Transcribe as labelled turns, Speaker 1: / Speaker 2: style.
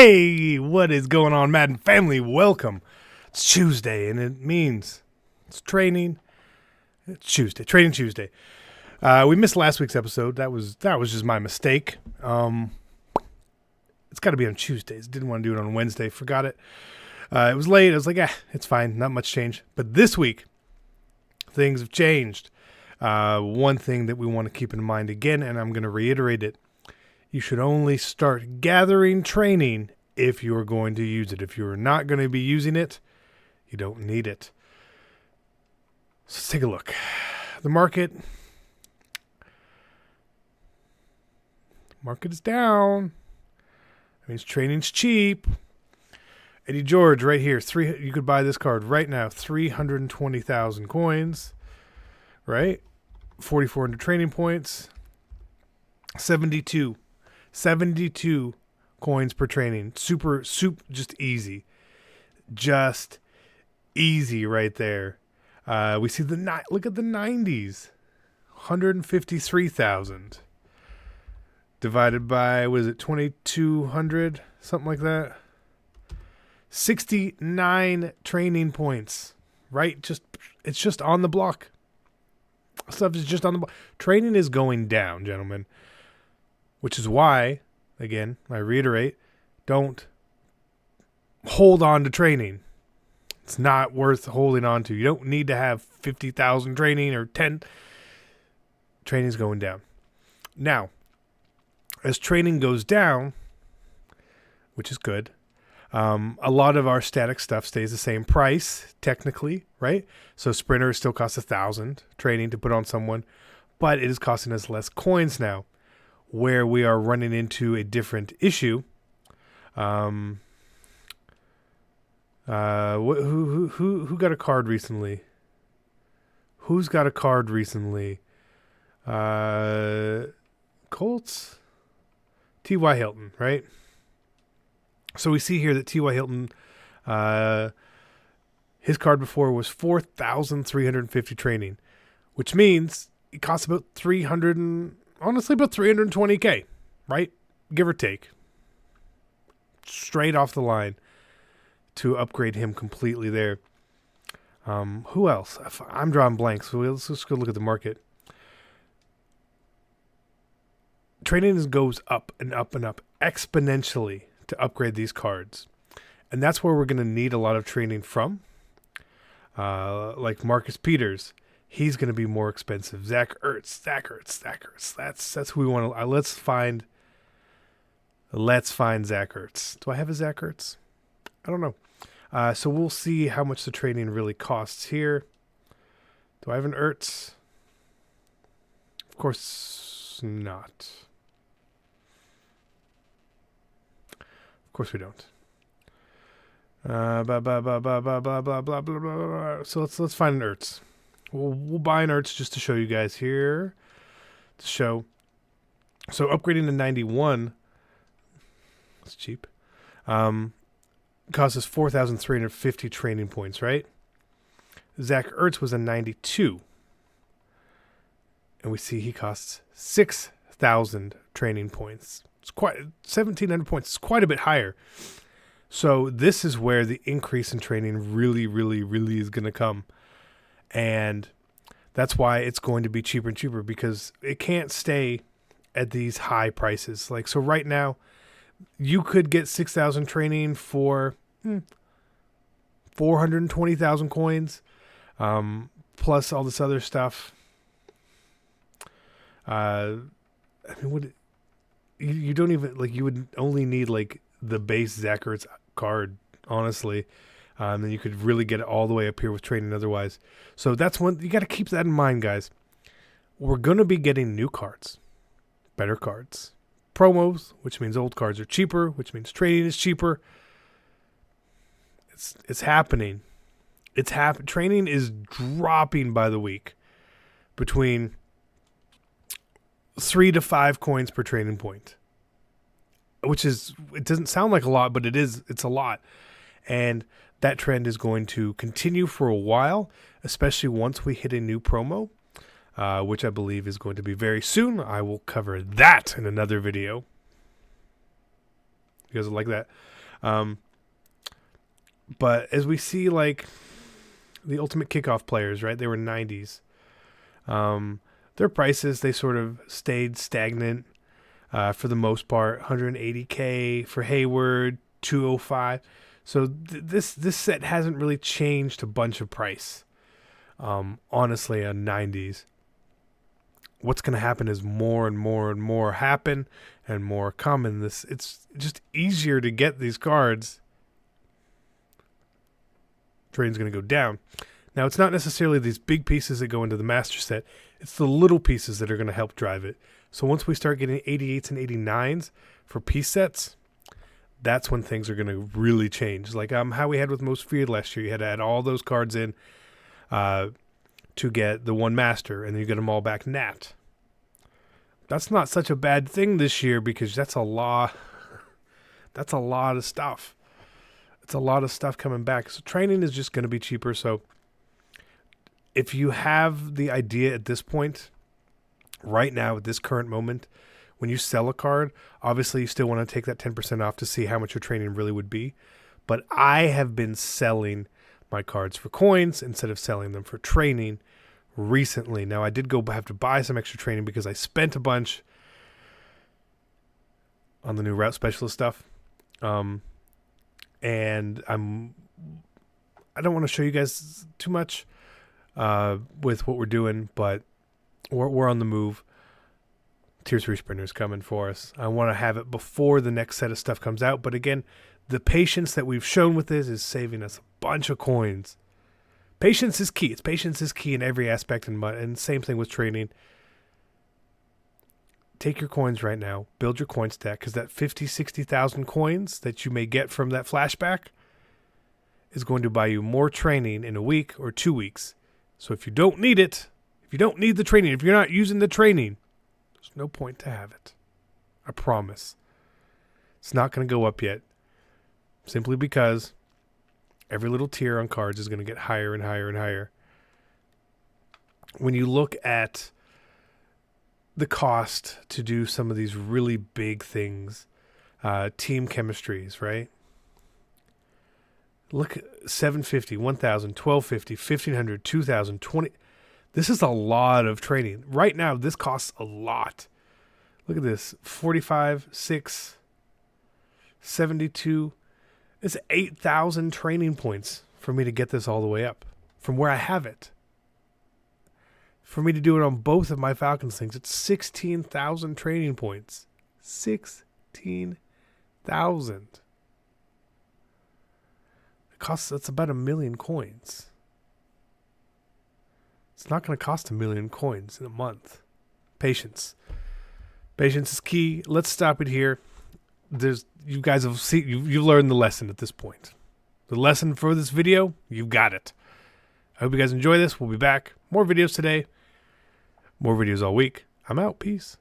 Speaker 1: Hey, what is going on, Madden family? Welcome. It's Tuesday, and it means it's training. It's Tuesday, Training Tuesday. We missed last week's episode. That was just my mistake. It's got to be on Tuesdays. Didn't want to do it on Wednesday. Forgot it. It was late. I was like, it's fine. Not much change. But this week, things have changed. One thing that we want to keep in mind again, and I'm going to reiterate it. You should only start gathering training if you are going to use it. If you are not going to be using it, you don't need it. So let's take a look. The market is down. That means training's cheap. Eddie George right here. You could buy this card right now. 320,000 coins. Right? 4,400 training points. 72 coins per training. Just easy. Just easy right there. We see look at the 90s. 153,000. Divided by, what is it, 2,200? Something like that. 69 training points. Right? It's just on the block. Stuff is just on the block. Training is going down, gentlemen. Which is why, again, I reiterate, don't hold on to training. It's not worth holding on to. You don't need to have 50,000 training or 10. Training's going down. Now, as training goes down, which is good, a lot of our static stuff stays the same price, technically, right? So Sprinter still costs 1,000 training to put on someone, but it is costing us less coins now. Where we are running into a different issue. Who got a card recently? Who's got a card recently? Colts? T.Y. Hilton, right? So we see here that T.Y. Hilton, his card before was 4,350 training, which means it costs about 320K, right? Give or take. Straight off the line to upgrade him completely there. Who else? I'm drawing blanks, so let's just go look at the market. Training goes up and up and up exponentially to upgrade these cards. And that's where we're going to need a lot of training from. Like Marcus Peters. He's going to be more expensive. Zach Ertz. That's who we want to. Let's find Zach Ertz. Do I have a Zach Ertz? I don't know. So we'll see how much the training really costs here. Do I have an Ertz? Of course not. Of course we don't. Blah blah blah blah blah blah blah blah blah blah. So let's find an Ertz. We'll buy an Ertz just to show you guys here. So upgrading to 91, it's cheap. Costs us 4,350 training points, right? Zach Ertz was a 92. And we see he costs 6,000 training points. It's quite 1,700 points. It's quite a bit higher. So this is where the increase in training really, really, really is going to come. And that's why it's going to be cheaper and cheaper, because it can't stay at these high prices. Like, so right now, you could get 6,000 training for 420,000 coins, plus all this other stuff. I mean, you don't even, like, you would only need, like, the base Zach Ertz card, honestly. Then you could really get it all the way up here with training otherwise. So that's one, you got to keep that in mind, guys. We're going to be getting new cards, better cards, promos, which means old cards are cheaper, which means trading is cheaper. It's happening. Training is dropping by the week between 3 to 5 coins per training point, which is, it doesn't sound like a lot, but it's a lot. And that trend is going to continue for a while, especially once we hit a new promo, which I believe is going to be very soon. I will cover that in another video. You guys will like that. But as we see, like, the Ultimate Kickoff players, right? They were 90s. Their prices, they sort of stayed stagnant for the most part. 180K for Hayward, 205. So this set hasn't really changed a bunch of price. Honestly, on 90s. What's going to happen is more and more and more happen and more come. And it's just easier to get these cards. Train's going to go down. Now, it's not necessarily these big pieces that go into the master set. It's the little pieces that are going to help drive it. So once we start getting 88s and 89s for piece sets, that's when things are going to really change. Like how we had with Most Feared last year. You had to add all those cards in to get the one master, and then you get them all back nat. That's not such a bad thing this year because that's a lot. That's a lot of stuff. It's a lot of stuff coming back. So training is just going to be cheaper. So if you have the idea at this point, right now, at this current moment, when you sell a card, obviously you still want to take that 10% off to see how much your training really would be. But I have been selling my cards for coins instead of selling them for training recently. Now, I did have to buy some extra training because I spent a bunch on the new route specialist stuff. And I don't want to show you guys too much with what we're doing, but we're on the move. Tier 3 sprinters coming for us. I want to have it before the next set of stuff comes out. But again, the patience that we've shown with this is saving us a bunch of coins. Patience is key. Patience is key in every aspect, and same thing with training. Take your coins right now. Build your coin stack, because that 50, 60,000 coins that you may get from that flashback is going to buy you more training in a week or 2 weeks. So if you don't need it, if you don't need the training, if you're not using the training, there's no point to have it. I promise. It's not going to go up yet. Simply because every little tier on cards is going to get higher and higher and higher. When you look at the cost to do some of these really big things, team chemistries, right? Look, 750, 1,000, 1,250, 1,500, 2,000, 20. This is a lot of training. Right now, this costs a lot. Look at this. 45, 6, 72. It's 8,000 training points for me to get this all the way up from where I have it. For me to do it on both of my Falcons things, it's 16,000 training points. 16,000. That's about 1 million coins. It's not going to cost 1 million coins in a month. Patience. Patience is key. Let's stop it here. You guys have seen, you've learned the lesson at this point. The lesson for this video, you've got it. I hope you guys enjoy this. We'll be back. More videos today. More videos all week. I'm out. Peace.